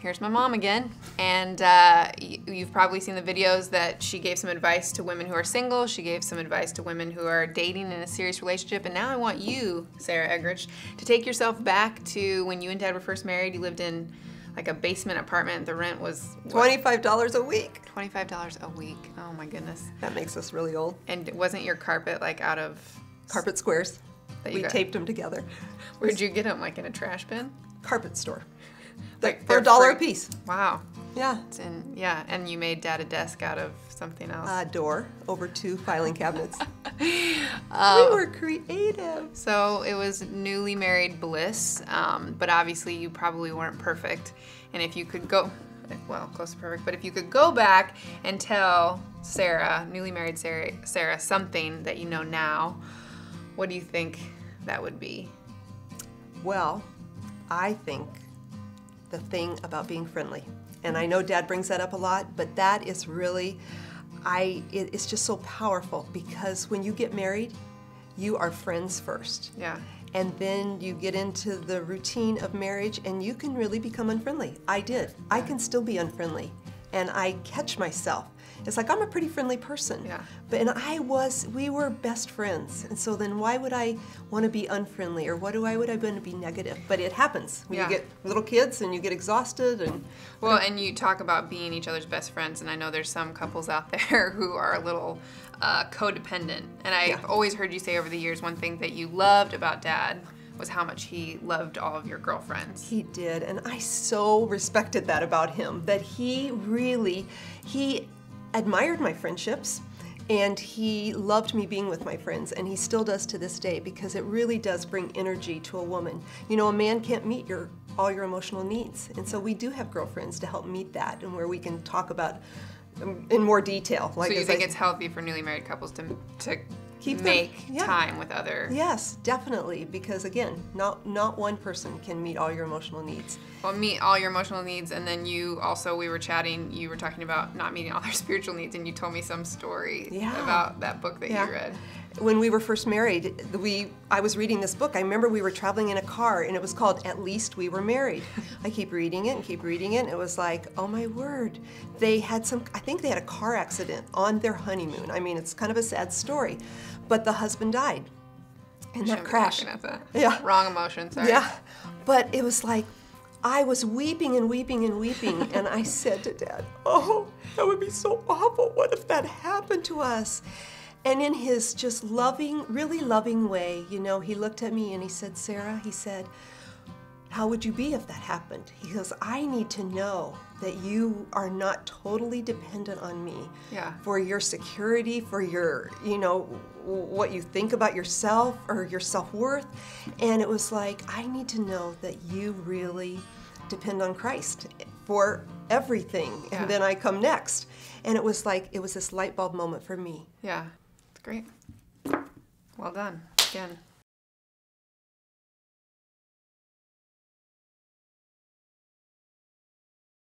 here's my mom again. And you've probably seen the videos that she gave some advice to women who are single. She gave some advice to women who are dating in a serious relationship. And now I want you, Sarah Egrich, to take yourself back to when you and Dad were first married. You lived in like a basement apartment. The rent was what? $25 a week. $25 a week. Oh my goodness. That makes us really old. And wasn't your carpet like out of carpet squares? We taped them together. Where'd you get them? Like in a trash bin? Carpet store. Like for $1 a piece. Wow. Yeah. Yeah, and you made Dad a desk out of something else. A door over 2 filing cabinets. We were creative. So it was newly married bliss, but obviously you probably weren't perfect. And if you could go, well, close to perfect, but if you could go back and tell Sarah, newly married Sarah, something that you know now, what do you think that would be? Well, I think the thing about being friendly. And I know Dad brings that up a lot, but that is really, it's just so powerful because when you get married, you are friends first. Yeah. And then you get into the routine of marriage and you can really become unfriendly. I did. Yeah. I can still be unfriendly. And I catch myself. It's like, I'm a pretty friendly person. Yeah. We were best friends. And so then why would I want to be unfriendly or why would I want to be negative? But it happens when you get little kids and you get exhausted. Well, and you talk about being each other's best friends, and I know there's some couples out there who are a little codependent. And I've always heard you say over the years one thing that you loved about Dad was how much he loved all of your girlfriends. He did, and I so respected that about him, that he admired my friendships, and he loved me being with my friends, and he still does to this day, because it really does bring energy to a woman. You know, a man can't meet all your emotional needs, and so we do have girlfriends to help meet that, and where we can talk about in more detail. Like, so you think it's healthy for newly married couples to make time with other... Yes, definitely, because again, not one person can meet all your emotional needs. Well, meet all your emotional needs, and then you also, we were chatting, you were talking about not meeting all their spiritual needs, and you told me some story about that book that you read. When we were first married, I was reading this book. I remember we were traveling in a car, and it was called At Least We Were Married. I keep reading it and keep reading it, and it was like, oh my word. I think they had a car accident on their honeymoon. I mean, it's kind of a sad story. But the husband died in that crash. Yeah. Wrong emotion, sorry. Yeah. But it was like, I was weeping and weeping and weeping, and I said to Dad, oh, that would be so awful. What if that happened to us? And in his just loving, really loving way, you know, he looked at me and he said, Sarah, he said, how would you be if that happened? He goes, I need to know that you are not totally dependent on me for your security, for your, you know, what you think about yourself or your self-worth. And it was like, I need to know that you really depend on Christ for everything. Yeah. And then I come next. And it was like, it was this light bulb moment for me. Yeah, it's great. Well done, again.